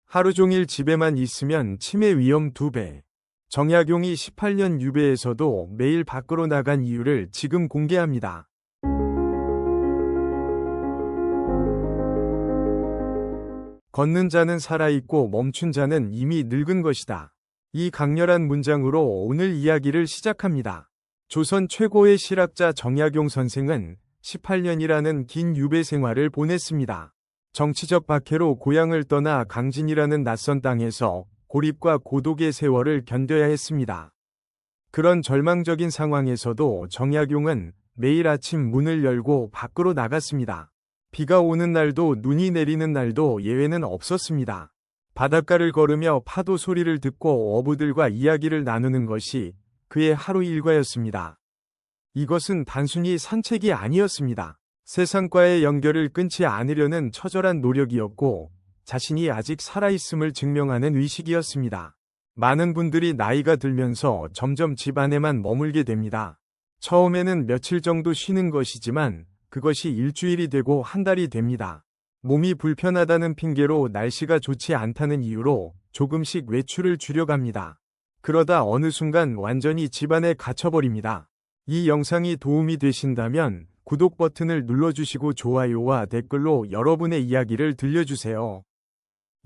하루 종일 집에만 있으면 치매 위험 2배. 정약용이 18년 유배에서도 매일 밖으로 나간 이유를 지금 공개합니다. 걷는 자는 살아있고 멈춘 자는 이미 늙은 것이다. 이 강렬한 문장으로 오늘 이야기를 시작합니다. 조선 최고의 실학자 정약용 선생은 18년이라는 긴 유배 생활을 보냈습니다. 정치적 박해로 고향을 떠나 강진이라는 낯선 땅에서 고립과 고독의 세월을 견뎌야 했습니다. 그런 절망적인 상황에서도 정약용은 매일 아침 문을 열고 밖으로 나갔습니다. 비가 오는 날도 눈이 내리는 날도 예외는 없었습니다. 바닷가를 걸으며 파도 소리를 듣고 어부들과 이야기를 나누는 것이 그의 하루 일과였습니다. 이것은 단순히 산책이 아니었습니다. 세상과의 연결을 끊지 않으려는 처절한 노력이었고 자신이 아직 살아있음을 증명하는 의식이었습니다. 많은 분들이 나이가 들면서 점점 집 안에만 머물게 됩니다. 처음에는 며칠 정도 쉬는 것이지만 그것이 일주일이 되고 한 달이 됩니다. 몸이 불편하다는 핑계로 날씨가 좋지 않다는 이유로 조금씩 외출을 줄여갑니다. 그러다 어느 순간 완전히 집 안에 갇혀버립니다. 이 영상이 도움이 되신다면 구독 버튼을 눌러주시고 좋아요와 댓글로 여러분의 이야기를 들려주세요.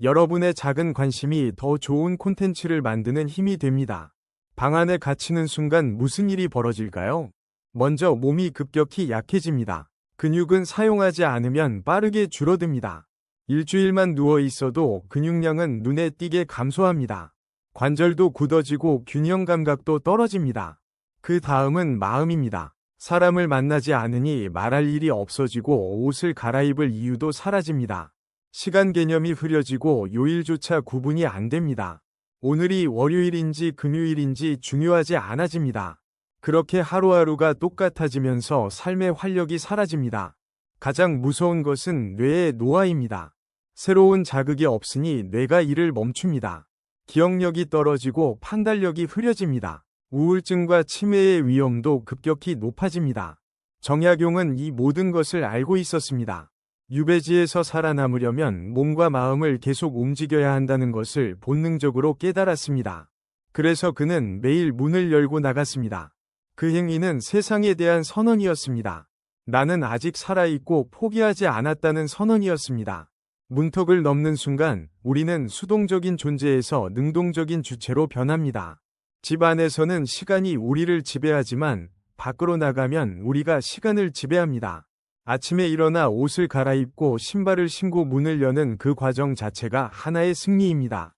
여러분의 작은 관심이 더 좋은 콘텐츠를 만드는 힘이 됩니다. 방 안에 갇히는 순간 무슨 일이 벌어질까요? 먼저 몸이 급격히 약해집니다. 근육은 사용하지 않으면 빠르게 줄어듭니다. 일주일만 누워 있어도 근육량은 눈에 띄게 감소합니다. 관절도 굳어지고 균형 감각도 떨어집니다. 그 다음은 마음입니다. 사람을 만나지 않으니 말할 일이 없어지고 옷을 갈아입을 이유도 사라집니다. 시간 개념이 흐려지고 요일조차 구분이 안 됩니다. 오늘이 월요일인지 금요일인지 중요하지 않아집니다. 그렇게 하루하루가 똑같아지면서 삶의 활력이 사라집니다. 가장 무서운 것은 뇌의 노화입니다. 새로운 자극이 없으니 뇌가 일을 멈춥니다. 기억력이 떨어지고 판단력이 흐려집니다. 우울증과 치매의 위험도 급격히 높아집니다. 정약용은 이 모든 것을 알고 있었습니다. 유배지에서 살아남으려면 몸과 마음을 계속 움직여야 한다는 것을 본능적으로 깨달았습니다. 그래서 그는 매일 문을 열고 나갔습니다. 그 행위는 세상에 대한 선언이었습니다. 나는 아직 살아있고 포기하지 않았다는 선언이었습니다. 문턱을 넘는 순간 우리는 수동적인 존재에서 능동적인 주체로 변합니다. 집 안에서는 시간이 우리를 지배하지만 밖으로 나가면 우리가 시간을 지배합니다. 아침에 일어나 옷을 갈아입고 신발을 신고 문을 여는 그 과정 자체가 하나의 승리입니다.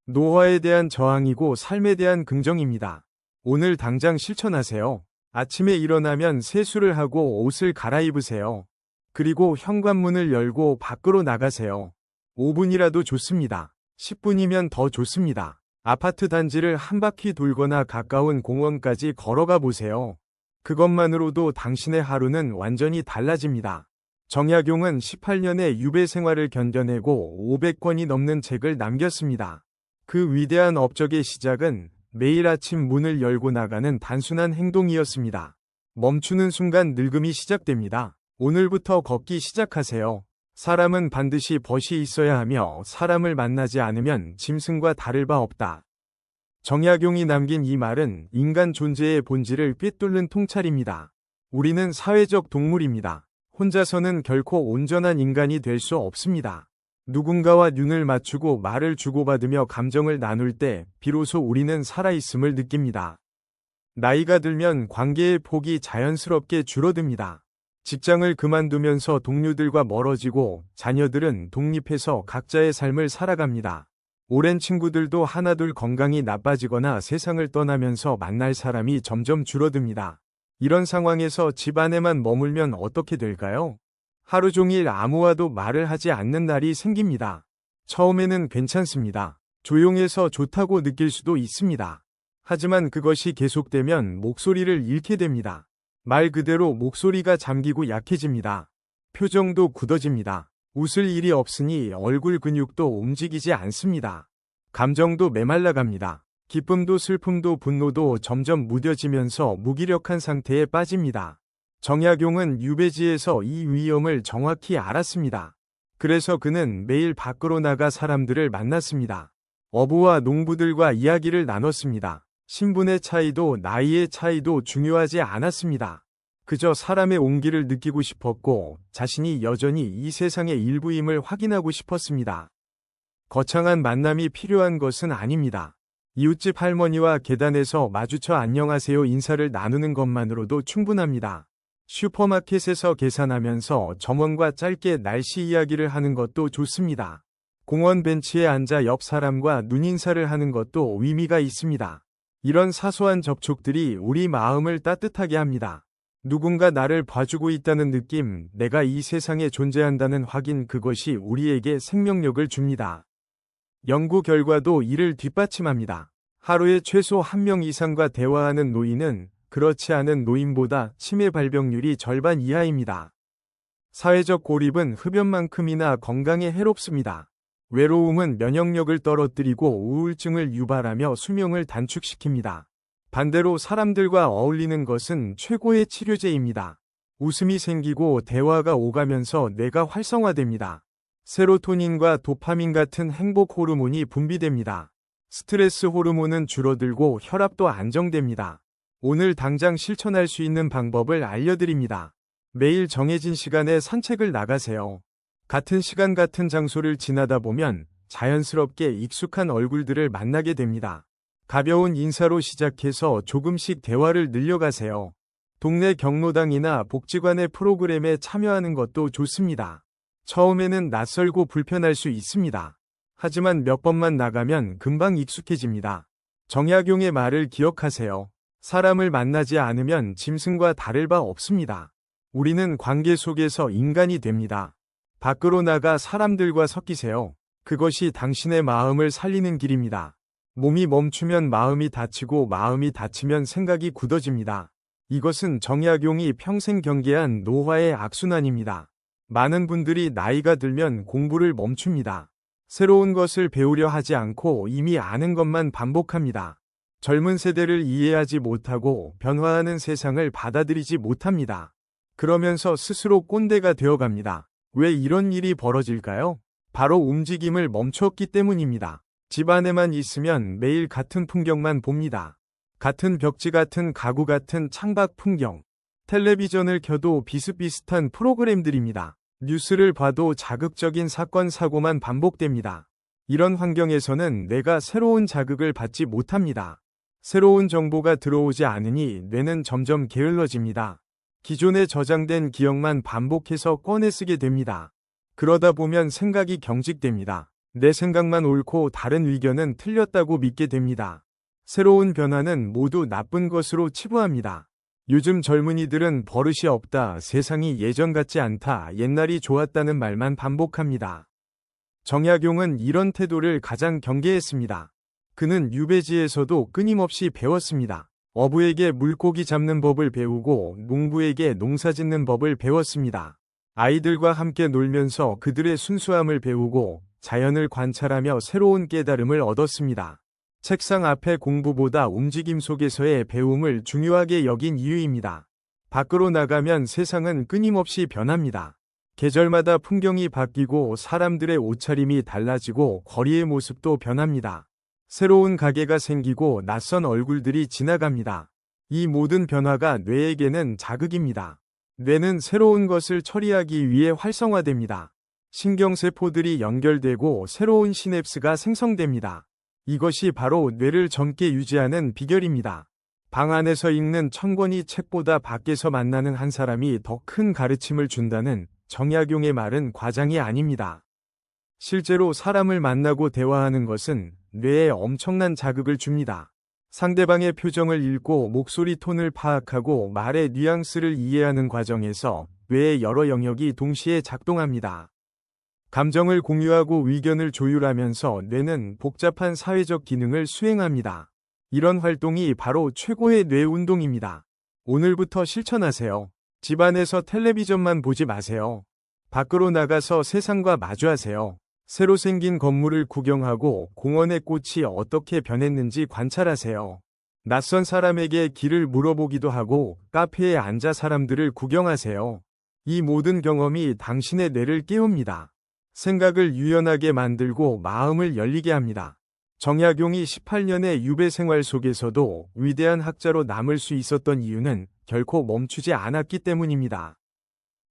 노화에 대한 저항이고 삶에 대한 긍정입니다. 오늘 당장 실천하세요. 아침에 일어나면 세수를 하고 옷을 갈아입으세요. 그리고 현관문을 열고 밖으로 나가세요. 5분이라도 좋습니다. 10분이면 더 좋습니다. 아파트 단지를 한 바퀴 돌거나 가까운 공원까지 걸어가 보세요. 그것만으로도 당신의 하루는 완전히 달라집니다. 정약용은 18년의 유배 생활을 견뎌내고 500권이 넘는 책을 남겼습니다. 그 위대한 업적의 시작은 매일 아침 문을 열고 나가는 단순한 행동이었습니다. 멈추는 순간 늙음이 시작됩니다. 오늘부터 걷기 시작하세요. 사람은 반드시 벗이 있어야 하며 사람을 만나지 않으면 짐승과 다를 바 없다. 정약용이 남긴 이 말은 인간 존재의 본질을 꿰뚫는 통찰입니다. 우리는 사회적 동물입니다. 혼자서는 결코 온전한 인간이 될 수 없습니다. 누군가와 눈을 맞추고 말을 주고받으며 감정을 나눌 때 비로소 우리는 살아있음을 느낍니다. 나이가 들면 관계의 폭이 자연스럽게 줄어듭니다. 직장을 그만두면서 동료들과 멀어지고 자녀들은 독립해서 각자의 삶을 살아갑니다. 오랜 친구들도 하나둘 건강이 나빠지거나 세상을 떠나면서 만날 사람이 점점 줄어듭니다. 이런 상황에서 집 안에만 머물면 어떻게 될까요? 하루 종일 아무와도 말을 하지 않는 날이 생깁니다. 처음에는 괜찮습니다. 조용해서 좋다고 느낄 수도 있습니다. 하지만 그것이 계속되면 목소리를 잃게 됩니다. 말 그대로 목소리가 잠기고 약해집니다. 표정도 굳어집니다. 웃을 일이 없으니 얼굴 근육도 움직이지 않습니다. 감정도 메말라갑니다. 기쁨도 슬픔도 분노도 점점 무뎌지면서 무기력한 상태에 빠집니다. 정약용은 유배지에서 이 위험을 정확히 알았습니다. 그래서 그는 매일 밖으로 나가 사람들을 만났습니다. 어부와 농부들과 이야기를 나눴습니다. 신분의 차이도 나이의 차이도 중요하지 않았습니다. 그저 사람의 온기를 느끼고 싶었고 자신이 여전히 이 세상의 일부임을 확인하고 싶었습니다. 거창한 만남이 필요한 것은 아닙니다. 이웃집 할머니와 계단에서 마주쳐 안녕하세요 인사를 나누는 것만으로도 충분합니다. 슈퍼마켓에서 계산하면서 점원과 짧게 날씨 이야기를 하는 것도 좋습니다. 공원 벤치에 앉아 옆 사람과 눈인사를 하는 것도 의미가 있습니다. 이런 사소한 접촉들이 우리 마음을 따뜻하게 합니다. 누군가 나를 봐주고 있다는 느낌, 내가 이 세상에 존재한다는 확인, 그것이 우리에게 생명력을 줍니다. 연구 결과도 이를 뒷받침합니다. 하루에 최소 1명 이상과 대화하는 노인은 그렇지 않은 노인보다 치매 발병률이 절반 이하입니다. 사회적 고립은 흡연만큼이나 건강에 해롭습니다. 외로움은 면역력을 떨어뜨리고 우울증을 유발하며 수명을 단축시킵니다. 반대로 사람들과 어울리는 것은 최고의 치료제입니다. 웃음이 생기고 대화가 오가면서 뇌가 활성화됩니다. 세로토닌과 도파민 같은 행복 호르몬이 분비됩니다. 스트레스 호르몬은 줄어들고 혈압도 안정됩니다. 오늘 당장 실천할 수 있는 방법을 알려드립니다. 매일 정해진 시간에 산책을 나가세요. 같은 시간 같은 장소를 지나다 보면 자연스럽게 익숙한 얼굴들을 만나게 됩니다. 가벼운 인사로 시작해서 조금씩 대화를 늘려가세요. 동네 경로당이나 복지관의 프로그램에 참여하는 것도 좋습니다. 처음에는 낯설고 불편할 수 있습니다. 하지만 몇 번만 나가면 금방 익숙해집니다. 정약용의 말을 기억하세요. 사람을 만나지 않으면 짐승과 다를 바 없습니다. 우리는 관계 속에서 인간이 됩니다. 밖으로 나가 사람들과 섞이세요. 그것이 당신의 마음을 살리는 길입니다. 몸이 멈추면 마음이 다치고 마음이 다치면 생각이 굳어집니다. 이것은 정약용이 평생 경계한 노화의 악순환입니다. 많은 분들이 나이가 들면 공부를 멈춥니다. 새로운 것을 배우려 하지 않고 이미 아는 것만 반복합니다. 젊은 세대를 이해하지 못하고 변화하는 세상을 받아들이지 못합니다. 그러면서 스스로 꼰대가 되어갑니다. 왜 이런 일이 벌어질까요? 바로 움직임을 멈췄기 때문입니다. 집 안에만 있으면 매일 같은 풍경만 봅니다. 같은 벽지, 같은 가구, 같은 창밖 풍경. 텔레비전을 켜도 비슷비슷한 프로그램들입니다. 뉴스를 봐도 자극적인 사건, 사고만 반복됩니다. 이런 환경에서는 뇌가 새로운 자극을 받지 못합니다. 새로운 정보가 들어오지 않으니 뇌는 점점 게을러집니다. 기존에 저장된 기억만 반복해서 꺼내 쓰게 됩니다. 그러다 보면 생각이 경직됩니다. 내 생각만 옳고 다른 의견은 틀렸다고 믿게 됩니다. 새로운 변화는 모두 나쁜 것으로 치부합니다. 요즘 젊은이들은 버릇이 없다, 세상이 예전 같지 않다, 옛날이 좋았다는 말만 반복합니다. 정약용은 이런 태도를 가장 경계했습니다. 그는 유배지에서도 끊임없이 배웠습니다. 어부에게 물고기 잡는 법을 배우고 농부에게 농사 짓는 법을 배웠습니다. 아이들과 함께 놀면서 그들의 순수함을 배우고 자연을 관찰하며 새로운 깨달음을 얻었습니다. 책상 앞의 공부보다 움직임 속에서의 배움을 중요하게 여긴 이유입니다. 밖으로 나가면 세상은 끊임없이 변합니다. 계절마다 풍경이 바뀌고 사람들의 옷차림이 달라지고 거리의 모습도 변합니다. 새로운 가게가 생기고 낯선 얼굴들이 지나갑니다. 이 모든 변화가 뇌에게는 자극입니다. 뇌는 새로운 것을 처리하기 위해 활성화됩니다. 신경세포들이 연결되고 새로운 시냅스가 생성됩니다. 이것이 바로 뇌를 젊게 유지하는 비결입니다. 방 안에서 읽는 1000권의 책보다 밖에서 만나는 한 사람이 더 큰 가르침을 준다는 정약용의 말은 과장이 아닙니다. 실제로 사람을 만나고 대화하는 것은 뇌에 엄청난 자극을 줍니다. 상대방의 표정을 읽고 목소리 톤을 파악하고 말의 뉘앙스를 이해하는 과정에서 뇌의 여러 영역이 동시에 작동합니다. 감정을 공유하고 의견을 조율하면서 뇌는 복잡한 사회적 기능을 수행합니다. 이런 활동이 바로 최고의 뇌 운동입니다. 오늘부터 실천하세요. 집안에서 텔레비전만 보지 마세요. 밖으로 나가서 세상과 마주하세요. 새로 생긴 건물을 구경하고 공원의 꽃이 어떻게 변했는지 관찰하세요. 낯선 사람에게 길을 물어보기도 하고 카페에 앉아 사람들을 구경하세요. 이 모든 경험이 당신의 뇌를 깨웁니다. 생각을 유연하게 만들고 마음을 열리게 합니다. 정약용이 18년의 유배 생활 속에서도 위대한 학자로 남을 수 있었던 이유는 결코 멈추지 않았기 때문입니다.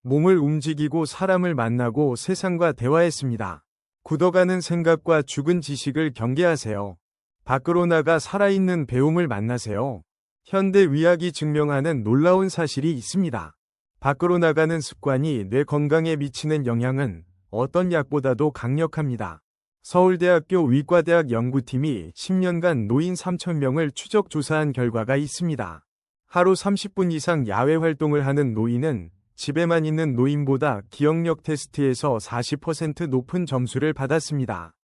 몸을 움직이고 사람을 만나고 세상과 대화했습니다. 굳어가는 생각과 죽은 지식을 경계하세요. 밖으로 나가 살아있는 배움을 만나세요. 현대 의학이 증명하는 놀라운 사실이 있습니다. 밖으로 나가는 습관이 뇌 건강에 미치는 영향은 어떤 약보다도 강력합니다. 서울대학교 의과대학 연구팀이 10년간 노인 3,000명을 추적 조사한 결과가 있습니다. 하루 30분 이상 야외 활동을 하는 노인은 집에만 있는 노인보다 기억력 테스트에서 40% 높은 점수를 받았습니다.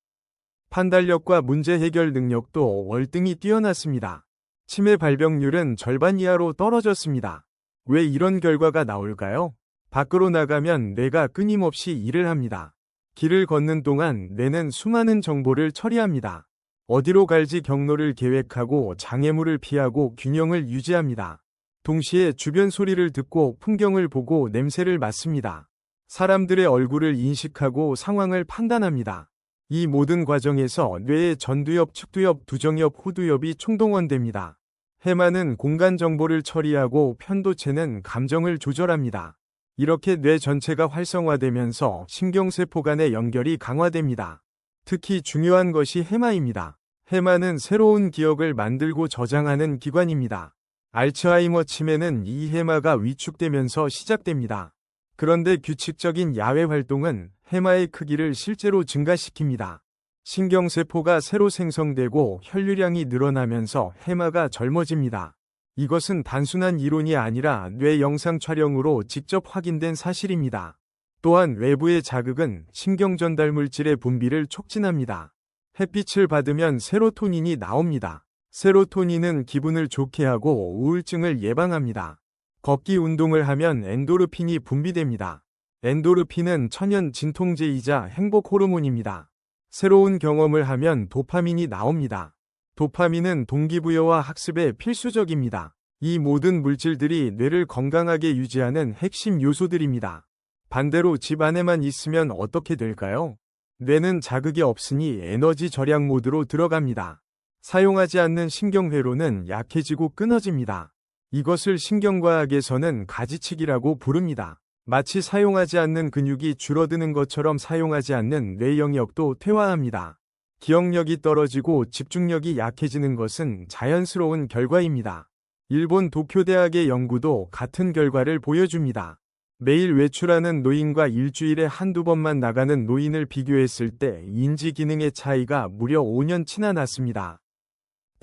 판단력과 문제 해결 능력도 월등히 뛰어났습니다. 치매 발병률은 절반 이하로 떨어졌습니다. 왜 이런 결과가 나올까요? 밖으로 나가면 뇌가 끊임없이 일을 합니다. 길을 걷는 동안 뇌는 수많은 정보를 처리합니다. 어디로 갈지 경로를 계획하고 장애물을 피하고 균형을 유지합니다. 동시에 주변 소리를 듣고 풍경을 보고 냄새를 맡습니다. 사람들의 얼굴을 인식하고 상황을 판단합니다. 이 모든 과정에서 뇌의 전두엽, 측두엽, 두정엽, 후두엽이 총동원됩니다. 해마는 공간 정보를 처리하고 편도체는 감정을 조절합니다. 이렇게 뇌 전체가 활성화되면서 신경세포 간의 연결이 강화됩니다. 특히 중요한 것이 해마입니다. 해마는 새로운 기억을 만들고 저장하는 기관입니다. 알츠하이머 치매는 이 해마가 위축되면서 시작됩니다. 그런데 규칙적인 야외 활동은 해마의 크기를 실제로 증가시킵니다. 신경세포가 새로 생성되고 혈류량이 늘어나면서 해마가 젊어집니다. 이것은 단순한 이론이 아니라 뇌 영상 촬영으로 직접 확인된 사실입니다. 또한 외부의 자극은 신경 전달 물질의 분비를 촉진합니다. 햇빛을 받으면 세로토닌이 나옵니다. 세로토닌은 기분을 좋게 하고 우울증을 예방합니다. 걷기 운동을 하면 엔도르핀이 분비됩니다. 엔도르핀은 천연 진통제이자 행복 호르몬입니다. 새로운 경험을 하면 도파민이 나옵니다. 도파민은 동기부여와 학습에 필수적입니다. 이 모든 물질들이 뇌를 건강하게 유지하는 핵심 요소들입니다. 반대로 집 안에만 있으면 어떻게 될까요? 뇌는 자극이 없으니 에너지 절약 모드로 들어갑니다. 사용하지 않는 신경회로는 약해지고 끊어집니다. 이것을 신경과학에서는 가지치기라고 부릅니다. 마치 사용하지 않는 근육이 줄어드는 것처럼 사용하지 않는 뇌 영역도 퇴화합니다. 기억력이 떨어지고 집중력이 약해지는 것은 자연스러운 결과입니다. 일본 도쿄대학의 연구도 같은 결과를 보여줍니다. 매일 외출하는 노인과 일주일에 한두 번만 나가는 노인을 비교했을 때 인지 기능의 차이가 무려 5년치나 났습니다.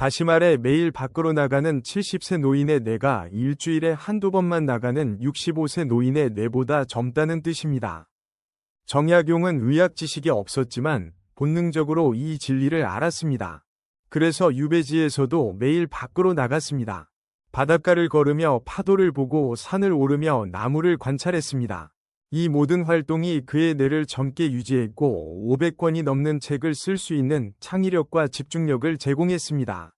다시 말해 매일 밖으로 나가는 70세 노인의 뇌가 일주일에 한두 번만 나가는 65세 노인의 뇌보다 젊다는 뜻입니다. 정약용은 의학 지식이 없었지만 본능적으로 이 진리를 알았습니다. 그래서 유배지에서도 매일 밖으로 나갔습니다. 바닷가를 걸으며 파도를 보고 산을 오르며 나무를 관찰했습니다. 이 모든 활동이 그의 뇌를 젊게 유지했고 500권이 넘는 책을 쓸 수 있는 창의력과 집중력을 제공했습니다.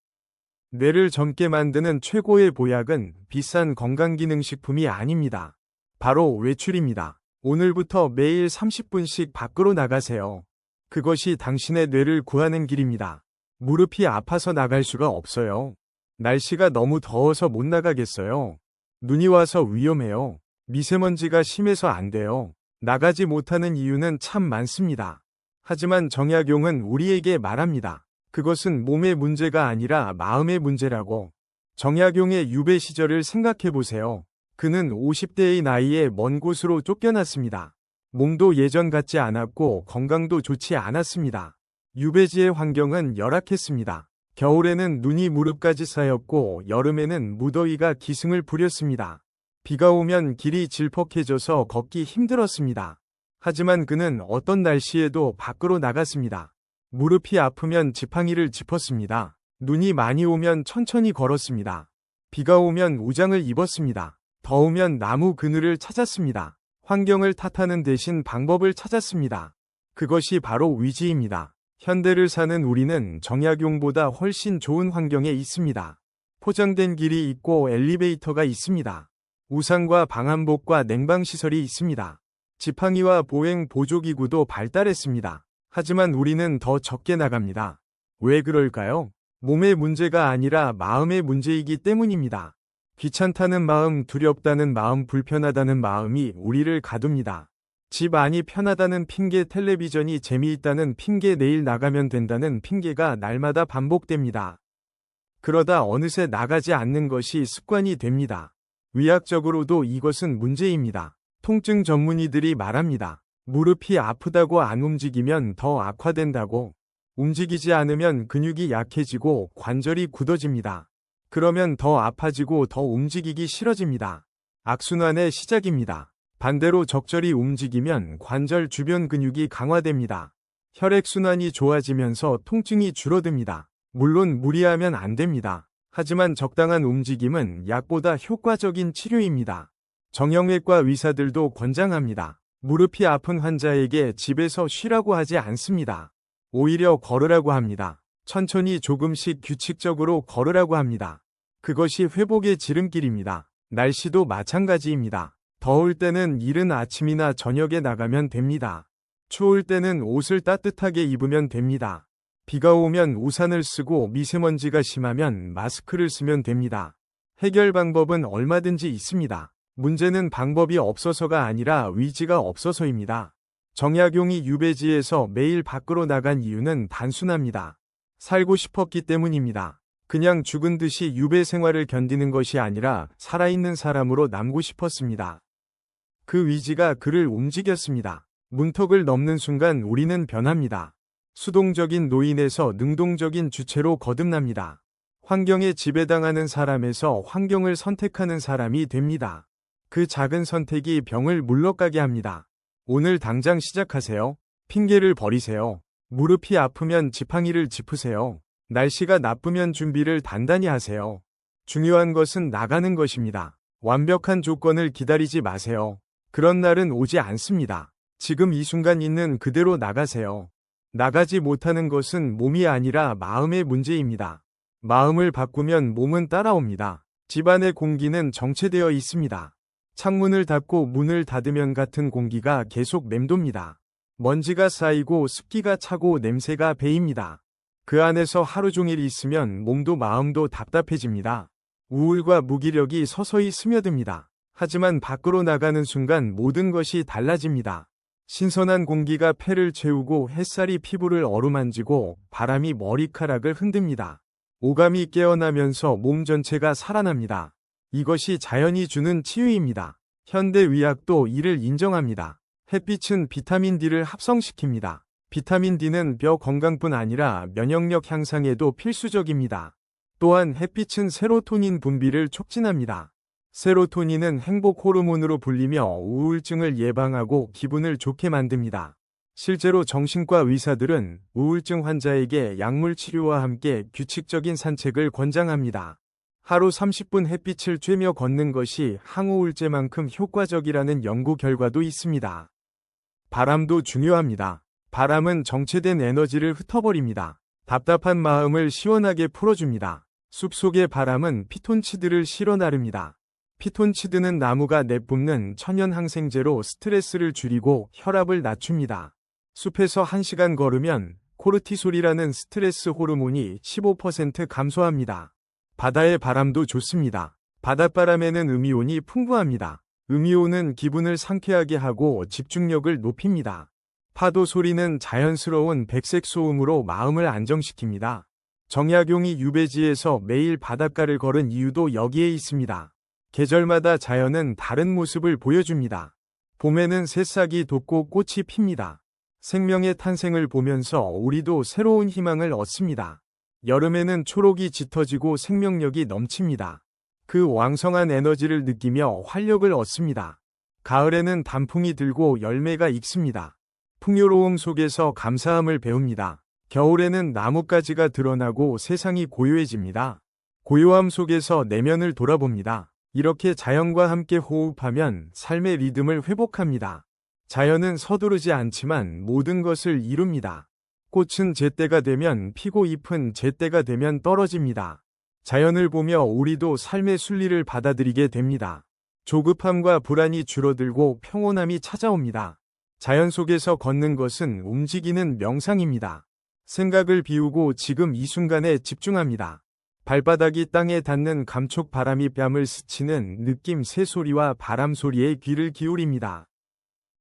뇌를 젊게 만드는 최고의 보약은 비싼 건강기능식품이 아닙니다. 바로 외출입니다. 오늘부터 매일 30분씩 밖으로 나가세요. 그것이 당신의 뇌를 구하는 길입니다. 무릎이 아파서 나갈 수가 없어요. 날씨가 너무 더워서 못 나가겠어요. 눈이 와서 위험해요. 미세먼지가 심해서 안 돼요. 나가지 못하는 이유는 참 많습니다. 하지만 정약용은 우리에게 말합니다. 그것은 몸의 문제가 아니라 마음의 문제라고. 정약용의 유배 시절을 생각해 보세요. 그는 50대의 나이에 먼 곳으로 쫓겨났습니다. 몸도 예전 같지 않았고 건강도 좋지 않았습니다. 유배지의 환경은 열악했습니다. 겨울에는 눈이 무릎까지 쌓였고 여름에는 무더위가 기승을 부렸습니다. 비가 오면 길이 질퍽해져서 걷기 힘들었습니다. 하지만 그는 어떤 날씨에도 밖으로 나갔습니다. 무릎이 아프면 지팡이를 짚었습니다. 눈이 많이 오면 천천히 걸었습니다. 비가 오면 우장을 입었습니다. 더우면 나무 그늘을 찾았습니다. 환경을 탓하는 대신 방법을 찾았습니다. 그것이 바로 위지입니다. 현대를 사는 우리는 정약용보다 훨씬 좋은 환경에 있습니다. 포장된 길이 있고 엘리베이터가 있습니다. 우산과 방한복과 냉방시설이 있습니다. 지팡이와 보행 보조기구도 발달했습니다. 하지만 우리는 더 적게 나갑니다. 왜 그럴까요? 몸의 문제가 아니라 마음의 문제이기 때문입니다. 귀찮다는 마음, 두렵다는 마음, 불편하다는 마음이 우리를 가둡니다. 집 안이 편하다는 핑계, 텔레비전이 재미있다는 핑계, 내일 나가면 된다는 핑계가 날마다 반복됩니다. 그러다 어느새 나가지 않는 것이 습관이 됩니다. 의학적으로도 이것은 문제입니다. 통증 전문의들이 말합니다. 무릎이 아프다고 안 움직이면 더 악화된다고. 움직이지 않으면 근육이 약해지고 관절이 굳어집니다. 그러면 더 아파지고 더 움직이기 싫어집니다. 악순환의 시작입니다. 반대로 적절히 움직이면 관절 주변 근육이 강화됩니다. 혈액순환이 좋아지면서 통증이 줄어듭니다. 물론 무리하면 안 됩니다. 하지만 적당한 움직임은 약보다 효과적인 치료입니다. 정형외과 의사들도 권장합니다. 무릎이 아픈 환자에게 집에서 쉬라고 하지 않습니다. 오히려 걸으라고 합니다. 천천히 조금씩 규칙적으로 걸으라고 합니다. 그것이 회복의 지름길입니다. 날씨도 마찬가지입니다. 더울 때는 이른 아침이나 저녁에 나가면 됩니다. 추울 때는 옷을 따뜻하게 입으면 됩니다. 비가 오면 우산을 쓰고 미세먼지가 심하면 마스크를 쓰면 됩니다. 해결 방법은 얼마든지 있습니다. 문제는 방법이 없어서가 아니라 의지가 없어서입니다. 정약용이 유배지에서 매일 밖으로 나간 이유는 단순합니다. 살고 싶었기 때문입니다. 그냥 죽은 듯이 유배 생활을 견디는 것이 아니라 살아있는 사람으로 남고 싶었습니다. 그 의지가 그를 움직였습니다. 문턱을 넘는 순간 우리는 변합니다. 수동적인 노인에서 능동적인 주체로 거듭납니다. 환경에 지배당하는 사람에서 환경을 선택하는 사람이 됩니다. 그 작은 선택이 병을 물러가게 합니다. 오늘 당장 시작하세요. 핑계를 버리세요. 무릎이 아프면 지팡이를 짚으세요. 날씨가 나쁘면 준비를 단단히 하세요. 중요한 것은 나가는 것입니다. 완벽한 조건을 기다리지 마세요. 그런 날은 오지 않습니다. 지금 이 순간 있는 그대로 나가세요. 나가지 못하는 것은 몸이 아니라 마음의 문제입니다. 마음을 바꾸면 몸은 따라옵니다. 집안의 공기는 정체되어 있습니다. 창문을 닫고 문을 닫으면 같은 공기가 계속 맴돕니다. 먼지가 쌓이고 습기가 차고 냄새가 배입니다. 그 안에서 하루 종일 있으면 몸도 마음도 답답해집니다. 우울과 무기력이 서서히 스며듭니다. 하지만 밖으로 나가는 순간 모든 것이 달라집니다. 신선한 공기가 폐를 채우고 햇살이 피부를 어루만지고 바람이 머리카락을 흔듭니다. 오감이 깨어나면서 몸 전체가 살아납니다. 이것이 자연이 주는 치유입니다. 현대의학도 이를 인정합니다. 햇빛은 비타민 D를 합성시킵니다. 비타민 D는 뼈 건강뿐 아니라 면역력 향상에도 필수적입니다. 또한 햇빛은 세로토닌 분비를 촉진합니다. 세로토닌은 행복 호르몬으로 불리며 우울증을 예방하고 기분을 좋게 만듭니다. 실제로 정신과 의사들은 우울증 환자에게 약물 치료와 함께 규칙적인 산책을 권장합니다. 하루 30분 햇빛을 쬐며 걷는 것이 항우울제만큼 효과적이라는 연구 결과도 있습니다. 바람도 중요합니다. 바람은 정체된 에너지를 흩어버립니다. 답답한 마음을 시원하게 풀어줍니다. 숲속의 바람은 피톤치드를 실어 나릅니다. 피톤치드는 나무가 내뿜는 천연 항생제로 스트레스를 줄이고 혈압을 낮춥니다. 숲에서 1시간 걸으면 코르티솔이라는 스트레스 호르몬이 15% 감소합니다. 바다의 바람도 좋습니다. 바닷바람에는 음이온이 풍부합니다. 음이온은 기분을 상쾌하게 하고 집중력을 높입니다. 파도 소리는 자연스러운 백색 소음으로 마음을 안정시킵니다. 정약용이 유배지에서 매일 바닷가를 걸은 이유도 여기에 있습니다. 계절마다 자연은 다른 모습을 보여줍니다. 봄에는 새싹이 돋고 꽃이 핍니다. 생명의 탄생을 보면서 우리도 새로운 희망을 얻습니다. 여름에는 초록이 짙어지고 생명력이 넘칩니다. 그 왕성한 에너지를 느끼며 활력을 얻습니다. 가을에는 단풍이 들고 열매가 익습니다. 풍요로움 속에서 감사함을 배웁니다. 겨울에는 나뭇가지가 드러나고 세상이 고요해집니다. 고요함 속에서 내면을 돌아봅니다. 이렇게 자연과 함께 호흡하면 삶의 리듬을 회복합니다. 자연은 서두르지 않지만 모든 것을 이룹니다. 꽃은 제때가 되면 피고 잎은 제때가 되면 떨어집니다. 자연을 보며 우리도 삶의 순리를 받아들이게 됩니다. 조급함과 불안이 줄어들고 평온함이 찾아옵니다. 자연 속에서 걷는 것은 움직이는 명상입니다. 생각을 비우고 지금 이 순간에 집중합니다. 발바닥이 땅에 닿는 감촉, 바람이 뺨을 스치는 느낌, 새소리와 바람 소리에 귀를 기울입니다.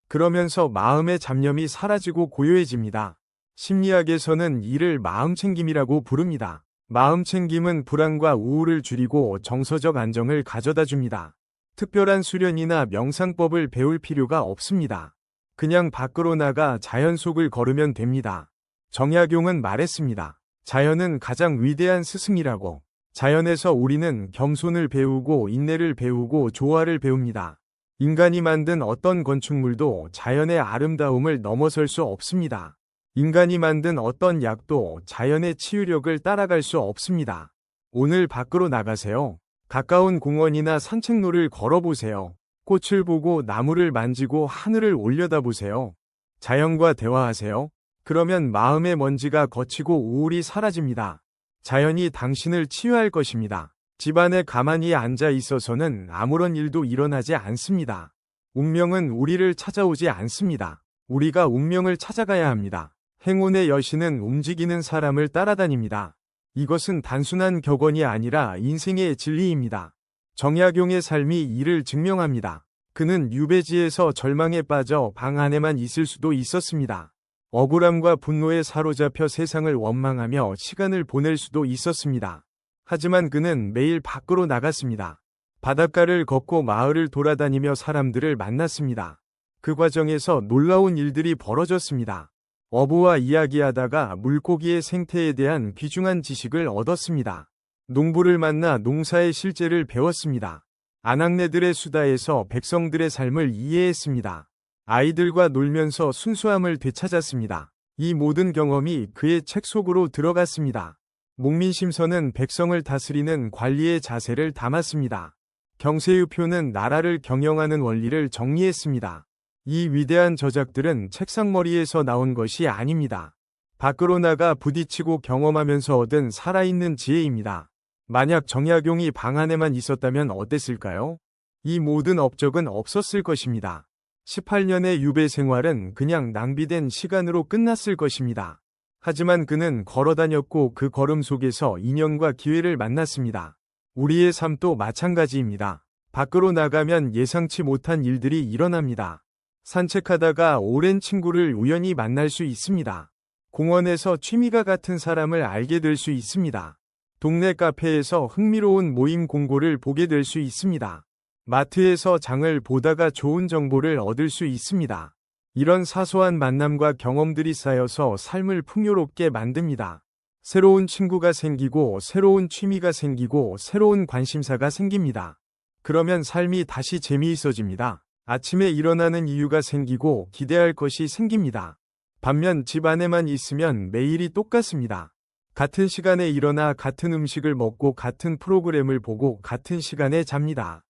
그러면서 마음의 잡념이 사라지고 고요해집니다. 심리학에서는 이를 마음챙김이라고 부릅니다. 마음챙김은 불안과 우울을 줄이고 정서적 안정을 가져다 줍니다. 특별한 수련이나 명상법을 배울 필요가 없습니다. 그냥 밖으로 나가 자연 속을 걸으면 됩니다. 정약용은 말했습니다. 자연은 가장 위대한 스승이라고. 자연에서 우리는 겸손을 배우고 인내를 배우고 조화를 배웁니다. 인간이 만든 어떤 건축물도 자연의 아름다움을 넘어설 수 없습니다. 인간이 만든 어떤 약도 자연의 치유력을 따라갈 수 없습니다. 오늘 밖으로 나가세요. 가까운 공원이나 산책로를 걸어보세요. 꽃을 보고 나무를 만지고 하늘을 올려다보세요. 자연과 대화하세요. 그러면 마음의 먼지가 걷히고 우울이 사라집니다. 자연이 당신을 치유할 것입니다. 집안에 가만히 앉아 있어서는 아무런 일도 일어나지 않습니다. 운명은 우리를 찾아오지 않습니다. 우리가 운명을 찾아가야 합니다. 행운의 여신은 움직이는 사람을 따라다닙니다. 이것은 단순한 격언이 아니라 인생의 진리입니다. 정약용의 삶이 이를 증명합니다. 그는 유배지에서 절망에 빠져 방 안에만 있을 수도 있었습니다. 억울함과 분노에 사로잡혀 세상을 원망하며 시간을 보낼 수도 있었습니다. 하지만 그는 매일 밖으로 나갔습니다. 바닷가를 걷고 마을을 돌아다니며 사람들을 만났습니다. 그 과정에서 놀라운 일들이 벌어졌습니다. 어부와 이야기하다가 물고기의 생태에 대한 귀중한 지식을 얻었습니다. 농부를 만나 농사의 실제를 배웠습니다. 아낙네들의 수다에서 백성들의 삶을 이해했습니다. 아이들과 놀면서 순수함을 되찾았습니다. 이 모든 경험이 그의 책 속으로 들어갔습니다. 목민심서는 백성을 다스리는 관리의 자세를 담았습니다. 경세유표는 나라를 경영하는 원리를 정리했습니다. 이 위대한 저작들은 책상머리에서 나온 것이 아닙니다. 밖으로 나가 부딪히고 경험하면서 얻은 살아있는 지혜입니다. 만약 정약용이 방 안에만 있었다면 어땠을까요? 이 모든 업적은 없었을 것입니다. 18년의 유배 생활은 그냥 낭비된 시간으로 끝났을 것입니다. 하지만 그는 걸어다녔고 그 걸음 속에서 인연과 기회를 만났습니다. 우리의 삶도 마찬가지입니다. 밖으로 나가면 예상치 못한 일들이 일어납니다. 산책하다가 오랜 친구를 우연히 만날 수 있습니다. 공원에서 취미가 같은 사람을 알게 될 수 있습니다. 동네 카페에서 흥미로운 모임 공고를 보게 될 수 있습니다. 마트에서 장을 보다가 좋은 정보를 얻을 수 있습니다. 이런 사소한 만남과 경험들이 쌓여서 삶을 풍요롭게 만듭니다. 새로운 친구가 생기고 새로운 취미가 생기고 새로운 관심사가 생깁니다. 그러면 삶이 다시 재미있어집니다. 아침에 일어나는 이유가 생기고 기대할 것이 생깁니다. 반면 집 안에만 있으면 매일이 똑같습니다. 같은 시간에 일어나 같은 음식을 먹고 같은 프로그램을 보고 같은 시간에 잡니다.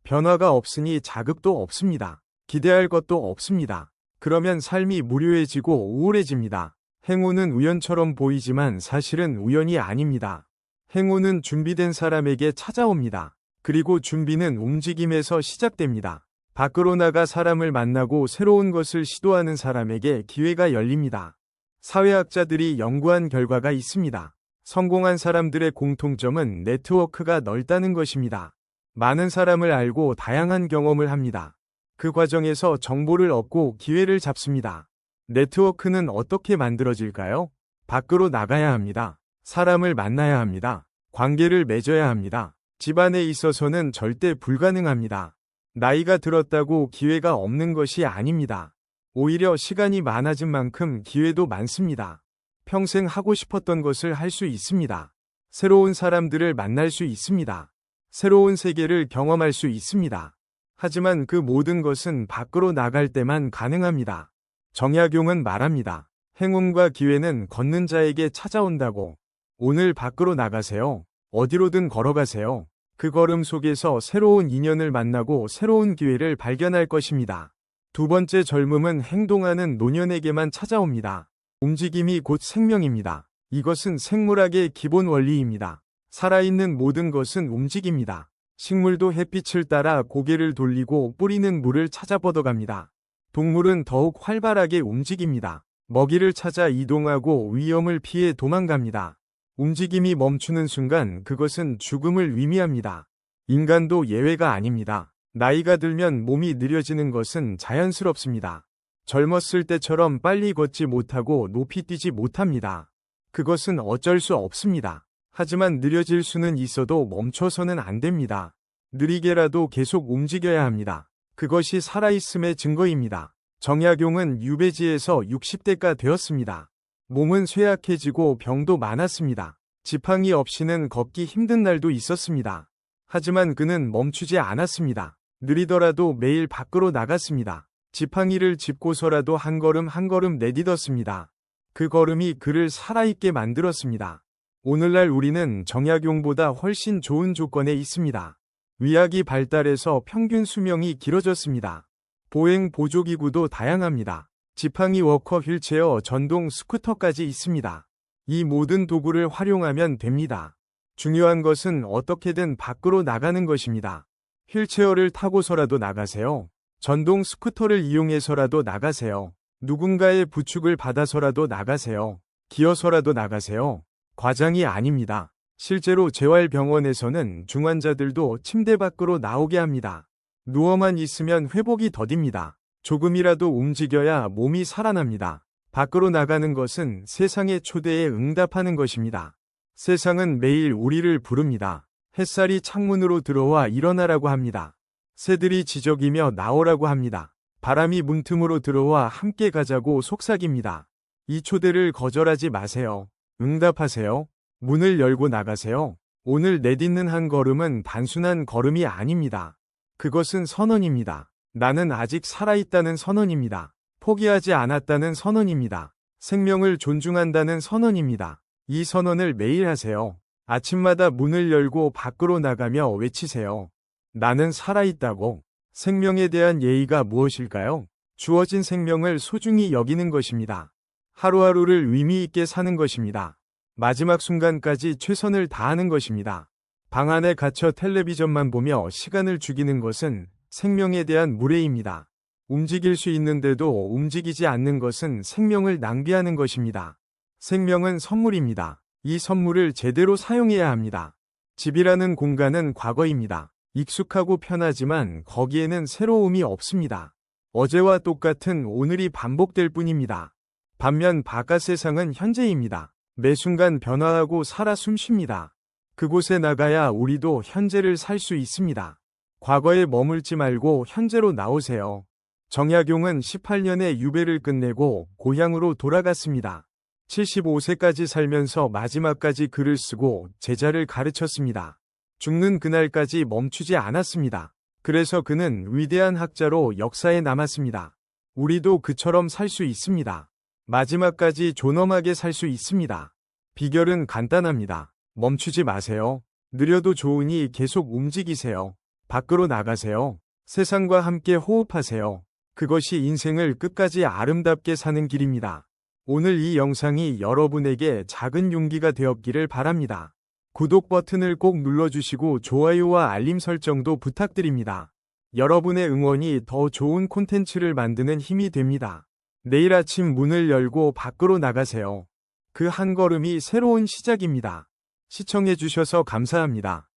변화가 없으니 자극도 없습니다. 기대할 것도 없습니다. 그러면 삶이 무료해지고 우울해집니다. 행운은 우연처럼 보이지만 사실은 우연이 아닙니다. 행운은 준비된 사람에게 찾아옵니다. 그리고 준비는 움직임에서 시작됩니다. 밖으로 나가 사람을 만나고 새로운 것을 시도하는 사람에게 기회가 열립니다. 사회학자들이 연구한 결과가 있습니다. 성공한 사람들의 공통점은 네트워크가 넓다는 것입니다. 많은 사람을 알고 다양한 경험을 합니다. 그 과정에서 정보를 얻고 기회를 잡습니다. 네트워크는 어떻게 만들어질까요? 밖으로 나가야 합니다. 사람을 만나야 합니다. 관계를 맺어야 합니다. 집안에 있어서는 절대 불가능합니다. 나이가 들었다고 기회가 없는 것이 아닙니다. 오히려 시간이 많아진 만큼 기회도 많습니다. 평생 하고 싶었던 것을 할 수 있습니다. 새로운 사람들을 만날 수 있습니다. 새로운 세계를 경험할 수 있습니다. 하지만 그 모든 것은 밖으로 나갈 때만 가능합니다. 정약용은 말합니다. 행운과 기회는 걷는 자에게 찾아온다고. 오늘 밖으로 나가세요. 어디로든 걸어가세요. 그 걸음 속에서 새로운 인연을 만나고 새로운 기회를 발견할 것입니다. 두 번째, 젊음은 행동하는 노년에게만 찾아옵니다. 움직임이 곧 생명입니다. 이것은 생물학의 기본 원리입니다. 살아있는 모든 것은 움직입니다. 식물도 햇빛을 따라 고개를 돌리고 뿌리는 물을 찾아 뻗어갑니다. 동물은 더욱 활발하게 움직입니다. 먹이를 찾아 이동하고 위험을 피해 도망갑니다. 움직임이 멈추는 순간 그것은 죽음을 의미합니다. 인간도 예외가 아닙니다. 나이가 들면 몸이 느려지는 것은 자연스럽습니다. 젊었을 때처럼 빨리 걷지 못하고 높이 뛰지 못합니다. 그것은 어쩔 수 없습니다. 하지만 느려질 수는 있어도 멈춰서는 안 됩니다. 느리게라도 계속 움직여야 합니다. 그것이 살아있음의 증거입니다. 정약용은 유배지에서 60대가 되었습니다. 몸은 쇠약해지고 병도 많았습니다. 지팡이 없이는 걷기 힘든 날도 있었습니다. 하지만 그는 멈추지 않았습니다. 느리더라도 매일 밖으로 나갔습니다. 지팡이를 짚고서라도 한 걸음 한 걸음 내딛었습니다. 그 걸음이 그를 살아있게 만들었습니다. 오늘날 우리는 정약용보다 훨씬 좋은 조건에 있습니다. 의학이 발달해서 평균 수명이 길어졌습니다. 보행 보조기구도 다양합니다. 지팡이 워커 휠체어 전동 스쿠터까지 있습니다. 이 모든 도구를 활용하면 됩니다. 중요한 것은 어떻게든 밖으로 나가는 것입니다. 휠체어를 타고서라도 나가세요. 전동 스쿠터를 이용해서라도 나가세요. 누군가의 부축을 받아서라도 나가세요. 기어서라도 나가세요. 과장이 아닙니다. 실제로 재활병원에서는 중환자들도 침대 밖으로 나오게 합니다. 누워만 있으면 회복이 더딥니다. 조금이라도 움직여야 몸이 살아납니다. 밖으로 나가는 것은 세상의 초대에 응답하는 것입니다. 세상은 매일 우리를 부릅니다. 햇살이 창문으로 들어와 일어나라고 합니다. 새들이 지저귀며 나오라고 합니다. 바람이 문틈으로 들어와 함께 가자고 속삭입니다. 이 초대를 거절하지 마세요. 응답하세요. 문을 열고 나가세요. 오늘 내딛는 한 걸음은 단순한 걸음이 아닙니다. 그것은 선언입니다. 나는 아직 살아있다는 선언입니다. 포기하지 않았다는 선언입니다. 생명을 존중한다는 선언입니다. 이 선언을 매일 하세요. 아침마다 문을 열고 밖으로 나가며 외치세요. 나는 살아있다고. 생명에 대한 예의가 무엇일까요? 주어진 생명을 소중히 여기는 것입니다. 하루하루를 의미 있게 사는 것입니다. 마지막 순간까지 최선을 다하는 것입니다. 방 안에 갇혀 텔레비전만 보며 시간을 죽이는 것은 생명에 대한 무례입니다. 움직일 수 있는데도 움직이지 않는 것은 생명을 낭비하는 것입니다. 생명은 선물입니다. 이 선물을 제대로 사용해야 합니다. 집이라는 공간은 과거입니다. 익숙하고 편하지만 거기에는 새로움이 없습니다. 어제와 똑같은 오늘이 반복될 뿐입니다. 반면 바깥 세상은 현재입니다. 매 순간 변화하고 살아 숨쉽니다. 그곳에 나가야 우리도 현재를 살 수 있습니다. 과거에 머물지 말고 현재로 나오세요. 정약용은 18년의 유배를 끝내고 고향으로 돌아갔습니다. 75세까지 살면서 마지막까지 글을 쓰고 제자를 가르쳤습니다. 죽는 그날까지 멈추지 않았습니다. 그래서 그는 위대한 학자로 역사에 남았습니다. 우리도 그처럼 살 수 있습니다. 마지막까지 존엄하게 살 수 있습니다. 비결은 간단합니다. 멈추지 마세요. 느려도 좋으니 계속 움직이세요. 밖으로 나가세요. 세상과 함께 호흡하세요. 그것이 인생을 끝까지 아름답게 사는 길입니다. 오늘 이 영상이 여러분에게 작은 용기가 되었기를 바랍니다. 구독 버튼을 꼭 눌러주시고 좋아요와 알림 설정도 부탁드립니다. 여러분의 응원이 더 좋은 콘텐츠를 만드는 힘이 됩니다. 내일 아침 문을 열고 밖으로 나가세요. 그 한 걸음이 새로운 시작입니다. 시청해주셔서 감사합니다.